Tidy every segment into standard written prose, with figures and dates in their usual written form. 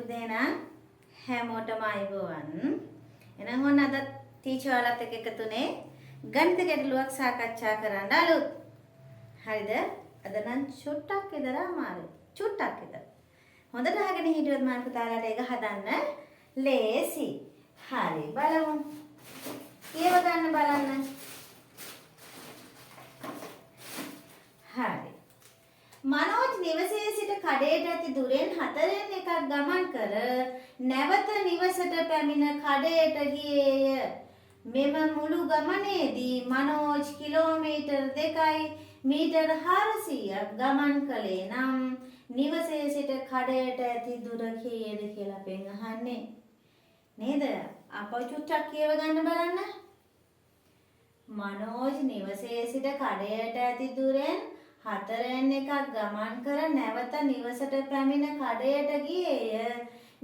පුතේ නං හැමෝටම අයබෝවන්. එහෙනම් ඔන්න අද ටීචර් ඔයාලත් එක්ක එකතුනේ ගණිත ගැටලුවක් සාකච්ඡා කරන්න අලුත්. හරිද? අද නම් චුට්ටක් විතර අමාරුයි. චුට්ටක් විතර. හොඳට අහගෙන හිටියොත් මම පුතාලාට ඒක හදන්න ලේසි. හරි බලමු. කියව ගන්න බලන්න. හරි. මනෝජ් නිවසේ සිට කඩේට ඇති දුරෙන් 4න් එකක් ගමන් කර නැවත නිවසට පැමිණ කඩේට ගියේය. මෙම මුළු ගමනේදී මනෝජ් කිලෝමීටර් 2යි මීටර් 400ක් ගමන් කළේ නම් නිවසේ සිට කඩේට ඇති දුර කීයද කියලා අපෙන් අහන්නේ. නේද? අපෝ චුට්ටක් කියව ගන්න බලන්න. මනෝජ් නිවසේ සිට කඩේට ඇති දුරෙන් 4න් එකක් ගමන් කර නැවත නිවසට පැමිණ කඩයට ගියේය.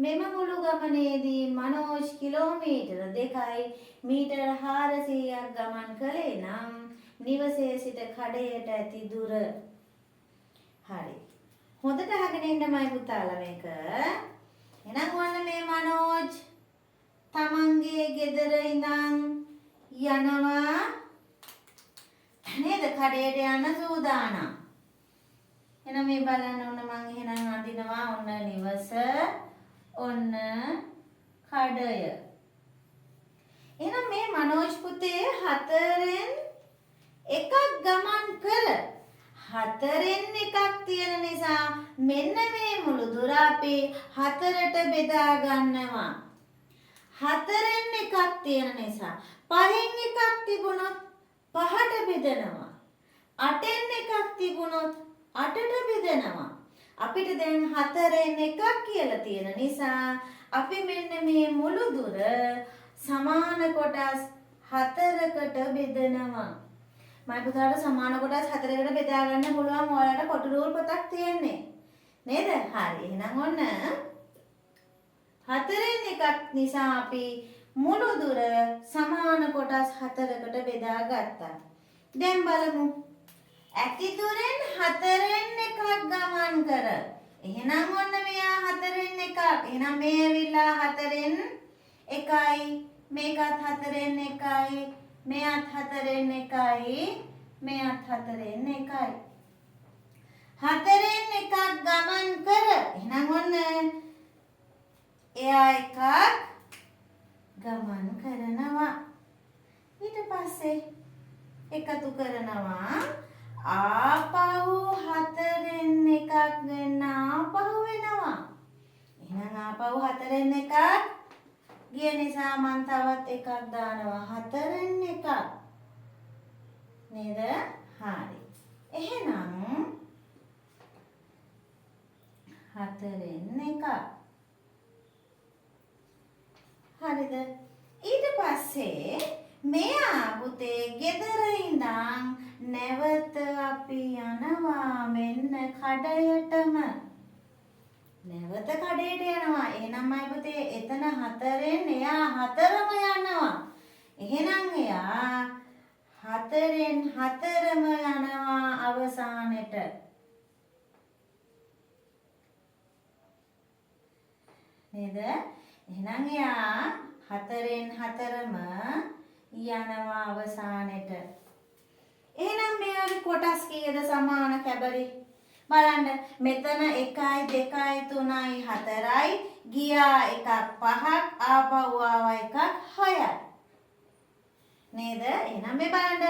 මෙම මුළු ගමනේදී මනෝජ් කිලෝමීටර 2යි මීටර 400ක් ගමන් කළේ නම් නිවසේ සිට කඩයට ඇති දුර. හරි. හොඳට අහගෙන ඉන්නමයි පුතාලා මේක. එහෙනම් ඔන්න මේ මනෝජ් තමන්ගේ ගෙදර ඉඳන් යනවා නේද කඩේට යන්න සූදානම්. එහෙනම් මේ බලන්න ඕන මං එහෙනම් අඳිනවා ඔන්න නිවස ඔන්න කඩය. එහෙනම් මේ මනෝජ් පුතේ 4න් එකක් ගමන් කර 4න් එකක් තියෙන නිසා මෙන්න මේ මුළු දුර අපි 4ට බෙදා ගන්නවා. 4න් එකක් තියෙන නිසා 5න් එකක් තිබුණොත් 5ට බෙදනවා. 8න් එකක් තිබුණොත් 8ට බෙදනවා. අපිට දැන් 4න් එකක් කියලා තියෙන නිසා අපි මෙන්න මේ මුළු දුර සමාන කොටස් 4කට බෙදනවා. මම පුතාට සමාන කොටස් 4කට බෙදා ගන්න පුළුවන් ඔයාලට කොටු රූල් පොතක් තියෙන්නේ. නේද? හරි. එහෙනම් ඔන්න 4න් එකක් නිසා අපි මුළු දුර සමාන කොටස් 4කට බෙදා ගත්තා. දැන් බලමු. ඇති දුරෙන් 4න් එකක් ගමන් කර. එහෙනම් ඔන්න මෙයා 4න් එකක්. එහෙනම් මේ ඇවිල්ලා 4න් එකයි. මේකත් 4න් එකයි. මෙයත් 4න් එකයි. මෙයත් 4න් එකයි. 4න් එකක් ගමන් කර. එහෙනම් ඔන්න එයා එකක් ගමන් කරනවා. ඊට පස්සේ එකතු කරනවා ආපහු 4න් එකක් ගන්න ආපහු වෙනවා. එහෙනම් ආපහු 4න් එකක් ගිය නිසා මම තවත් එකක් දානවා 4න් එකක්. නේද? හරි. එහෙනම් 4න් එකක්. හරිද? ඊට පස්සේ මෙයා පුතේ ගෙදර ඉඳන් නැවත අපි යනවා මෙන්න කඩයටම. නැවත කඩේට යනවා. එහෙනම් මයි පුතේ එතන 4න් එයා 4ම යනවා. එහෙනම් එයා 4න් 4ම යනවා අවසානෙට. නේද? එහෙනම් එයා 4න් 4ම යනවා අවසානෙට. එහෙනම් මෙයාගේ කොටස් කීයද සමාන කැබලි? බලන්න මෙතන 1යි 2යි 3යි 4යි ගියා එකක් 5ක් ආපහු ආවා එකක් 6යි. නේද? එහෙනම් මේ බලන්න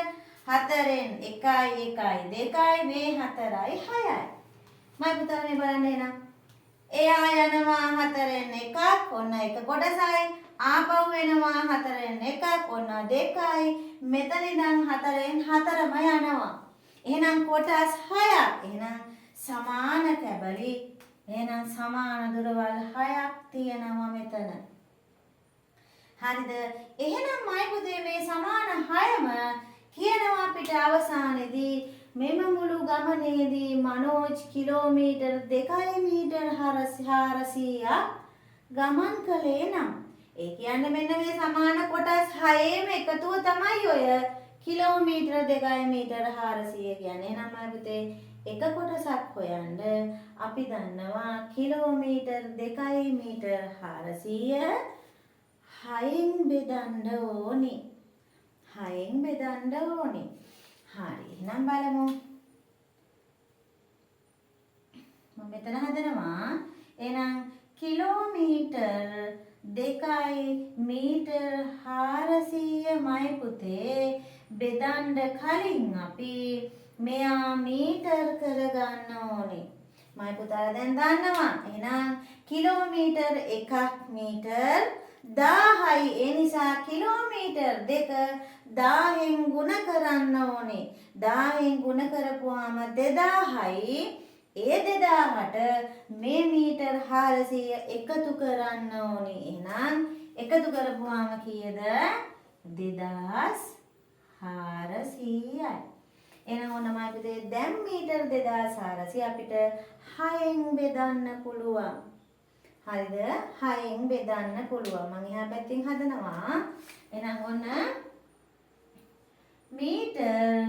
4න් 1යි 2යි මේ 4යි 6යි. මම පුතා මේ බලන්න එහෙනම් එයා යනවා 4න් එකක් ඔන්න එක කොටසයි ආපහු වෙනවා 4න් එකක් ඔන්න 2යි මෙතන ඉඳන් 4න් 4ම යනවා. එහෙනම් කොටස් 6ක්. එහෙනම් සමාන කැබලි. එහෙනම් සමාන දුරවල් 6ක් තියෙනවා මෙතන. හරිද? එහෙනම් මයි පුතේ මේ සමාන 6ම කියනවා අපිට අවසානයේදී මෙම මුළු ගමනේදී මනෝජ් කිලෝමීටර් 2යි මීටර් 400ක් ගමන් කළේ නම් ඒ කියන්නේ මෙන්න මේ සමාන කොටස් 6ේම එකතුව තමයි ඔය කිලෝමීටර 2යි මීටර 400 කියන්නේ. එහෙනම් මම පුතේ එක කොටසක් හොයන්න අපි දන්නවා කිලෝමීටර 2යි මීටර 400 6න් බෙදන්න ඕනි. 6න් බෙදන්න ඕනි. හරි. එහෙනම් බලමු. මම මෙතන හදනවා. එහෙනම් කිලෝමීටර 2යි මීටර 400මයි පුතේ බෙදන්න කලින් අපි මෙයා මීටර් කරගන්න ඕනේ. මයි පුතාලා දැන් දන්නවා. එහෙනම් කිලෝමීටර් 1ක් මීටර් 1000යි. ඒ නිසා කිලෝමීටර් 2 1000න් ගුණ කරන්න ඕනේ. 1000න් ගුණ කරපුවාම 2000යි. ඒ 2000ට මේ මීටර් 400 එකතු කරන්න ඕනේ. එහෙනම් එකතු කරපුවාම කීයද? 2400යි. එහෙනම් ඔන්නමයි පුතේ දැන් මීටර් 2400 අපිට 6න් බෙදන්න පුළුවන්. හරිද? 6න් බෙදන්න පුළුවන්. මම එහා පැත්තෙන් හදනවා. එහෙනම් ඔන්න මීටර්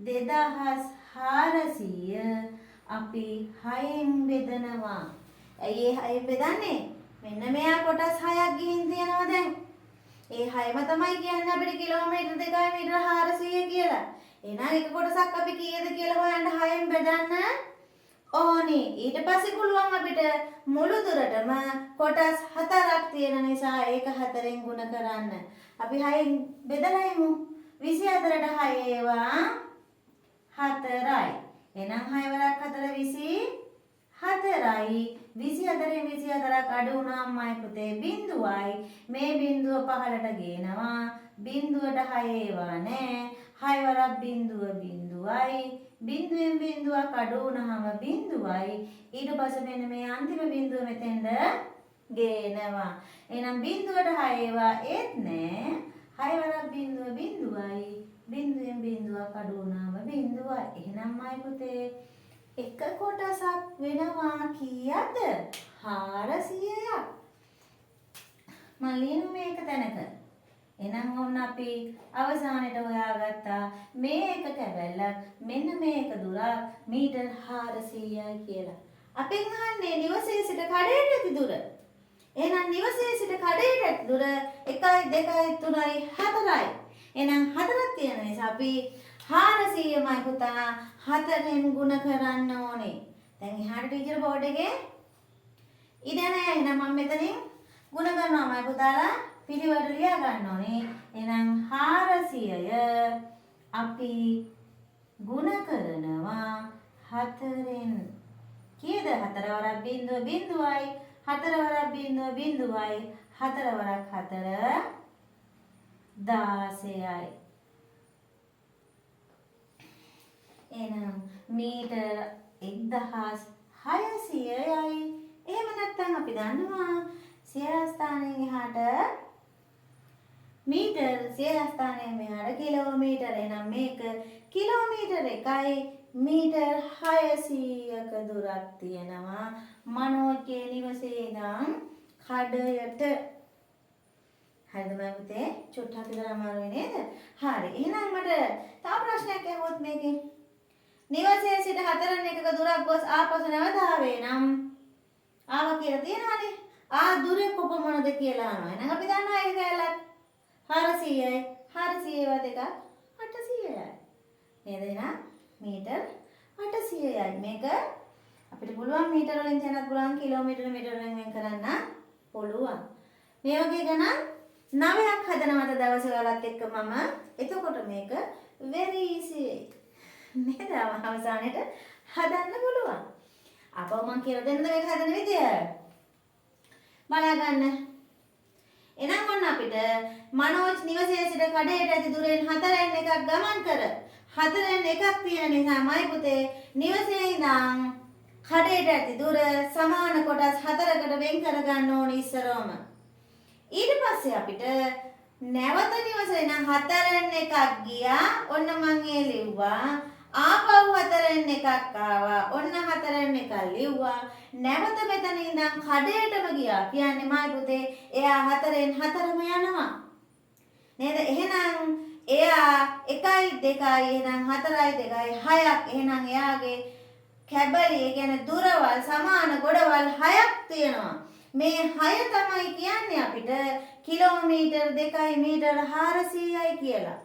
2400 අපි 6න් බෙදනවා. ඇයි ඒ 6න් බෙදන්නේ? මෙන්න මෙයා කොටස් 6ක් ගිහින් තියෙනවා දැන්. ඒ 6ම තමයි කියන්නේ අපිට කිලෝමීටර් 2යි මීටර 400 කියලා. එහෙනම් එක කොටසක් අපි කීයද කියලා හොයන්න 6න් බෙදන්න ඕනි. ඊට පස්සේ පුළුවන් අපිට මුළු දුරටම කොටස් 4ක් තියෙන නිසා ඒක 4න් ගුණ කරන්න. අපි 6න් බෙදලා ඉමු. 24ට 6 ඒවා 4යි. එහෙනම් 6 වරක් 4 24යි. 24න් 24ක් අඩු වුණාමයි පුතේ බිඳුවයි. මේ බිඳුව පහළට ගේනවා. බිඳුවට 6 ඒවා නෑ. 6 වරක් බිඳුව බිඳුවයි. බිඳුවෙන් බිඳුවක් අඩු වුණාම බිඳුවයි. ඊට පස්සේ මෙන්න මේ අන්තිම බිඳුව මෙතෙන්ද ගේනවා. එහෙනම් බිඳුවට 6 ඒවා ඒත් නෑ. 6 වරක් බිඳුව බිඳුවයි. බිඳුවෙන් බිඳුවක් අඩු වුණාම බිඳුවයි. එහෙනම්මයි පුතේ එක කොටසක් වෙනවා කීයද? 400ක්. මම ලියමු මේක තැනක. එහෙනම් ඔන්න අපි අවසානයේ හොයාගත්තා මේ එක කැබැල්ලක් මෙන්න මේක දුරක් මීටර් 400යි කියලා. අපෙන් අහන්නේ නිවසේ සිට කඩේට ඇති දුර. එහෙනම් නිවසේ සිට කඩේට ඇති දුර 1යි 2යි 3යි 4යි. එහෙනම් 4ක් තියෙන නිසා අපි 400මයි පුතා 4ෙන් ගුණ කරන්න ඕනේ. දැන් එහාට ටීචර් බෝඩ් එකේ ඉඩ නැහැ. එහෙනම් මම මෙතනින් ගුණ කරනවාමයි පුතාලා පිළිවෙලට ලියා ගන්න ඕනේ. එහෙනම් 400 අපි ගුණ කරනවා 4ෙන්. කීයද? 4 වරක් බිඳුව බිඳුවයි. 4 වරක් බිඳුව බිඳුවයි. 4 වරක් 4 16යි. එහෙනම් මීටර 1600යි. එහෙම නැත්නම් අපි දන්නවා සියය ස්ථානයෙන් එහාට මීටර, සියය ස්ථානයෙන් මෙහාට කිලෝමීටර. එහෙනම් මේක කිලෝමීටර 1යි මීටර 600ක දුරක් තියෙනවා මනෝජ්ගේ නිවසේ ඉඳන් කඩයට. හරිද මම පුතේ? චුට්ටක් විතර අමාරුයි නේද? හරි. එහෙනම් මට තව ප්‍රශ්නයක් අහුවොත් මේකේ. නිවසේ සිට 4න් එකක දුරක් ගොස් ආපසු නැවත ආවේ නම් ආවා කියලා තියෙනවානේ. දුර කොපමණද කියලා අහනවා. එහෙනම් අපි දන්නවා ඒක කැලක් 400යි. 400 ඒවා දෙක 800යි. නේද? එහෙනම් මීටර් 800යි. මේක අපිට පුළුවන් මීටර වලින් තැනක් පුළුවන් කිලෝමීටර මීටර වලින් වෙන් කරන්න පුළුවන්. මේ වගේ ගණන් 9ක් හදනවද දවස් වලත් එක්ක මම. එතකොට මේක very easy. නේද? අවසානයේට හදන්න පුළුවන්. අපව මම කියලා දෙන්නද මේක හදන විදිය? බලා ගන්න. එහෙනම් ඔන්න අපිට මනෝජ් නිවසේ සිට කඩේට ඇති දුරෙන් 4න් එකක් ගමන් කර 4න් එකක් තියෙන නිසා මයි පුතේ නිවසේ ඉඳන් කඩේට ඇති දුර සමාන කොටස් 4කට වෙන් කර ගන්න ඕනේ ඉස්සරවම. ඊට පස්සේ අපිට නැවත නිවසේ නම් 4න් එකක් ගියා. ඔන්න මං ඒ ලිව්වා. ආපහු 4න් එකක් ආවා. ඔන්න 4න් එකක් ලිව්වා. නැවත මෙතන ඉඳන් කඩේටම ගියා. කියන්නේ මයි පුතේ එයා 4න් 4ම යනවා. නේද? එහෙනම් එයා 1යි 2යි එහෙනම් 4යි 2යි 6ක් එහෙනම් එයාගේ කැබලි ඒ කියන්නේ දුරවල් සමාන ගොඩවල් 6ක් තියෙනවා. මේ 6 තමයි කියන්නේ අපිට කිලෝමීටර් 2යි මීටර 400යි කියලා.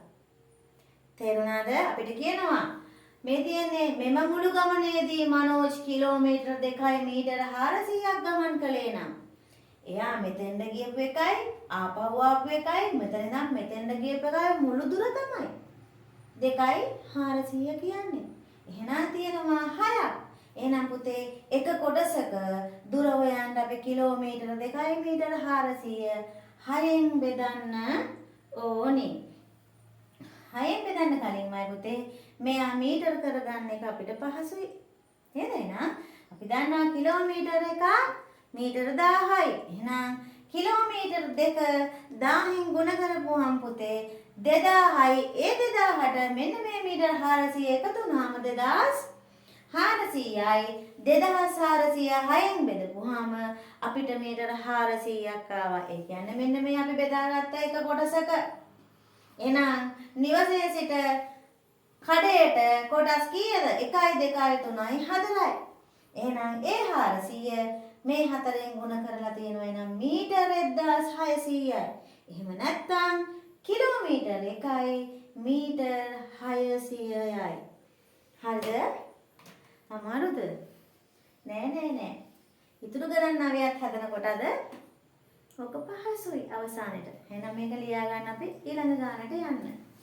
තේරුණාද? අපිට කියනවා මේ තියන්නේ මෙම මුළු ගමනේදී මනෝජ් කිලෝමීටර් 2යි මීටර 400ක් ගමන් කළේ නම් එයා මෙතෙන්ද ගියපු එකයි ආපහු ආපු එකයි මෙතන ඉඳන් මෙතෙන්ද ගියපු එකයි මුළු දුර තමයි 2යි 400 කියන්නේ. එහෙනම් තියෙනවා 6ක්. එහෙනම් පුතේ එක කොටසක දුර හොයන්න අපි කිලෝමීටර 2යි මීටර 400 6න් බෙදන්න ඕනේ. 6න් බෙදන්න කලින් මයි පුතේ මෙයා මීටර කරගන්න එක අපිට පහසුයි. නේද? එහෙනම් අපි දන්නවා කිලෝමීටර එකක් මීටර 1000යි. එහෙනම් කිලෝමීටර 2 1000න් ගුණ කරපුවාම පුතේ 2000යි. ඒ 2000ට මෙන්න මේ මීටර 400 එකතු වුණාම 2400යි. 2400 6න් බෙදපුවාම අපිට මීටර 400ක් ආවා. ඒ කියන්නේ මෙන්න මේ අපි බෙදාගත්ත එක කොටසක. එහෙනම් නිවසේ සිට කඩේට කොටස් කීයද? 1යි 2යි 3යි 4යි. එහෙනම් ඒ 400 මේ 4ෙන් ගුණ කරලා තියෙනවා. එහෙනම් මීටර 1600යි. එහෙම නැත්නම් කිලෝමීටර 1යි මීටර 600යි. හරිද? අමාරුද? නෑ. ඉතුරු කරන්න ආවියත් හදනකොටද ඔක පහසුයි අවසානෙට. එහෙනම් මේක ලියා ගන්න අපි ඊළඟ ගානට යන්න.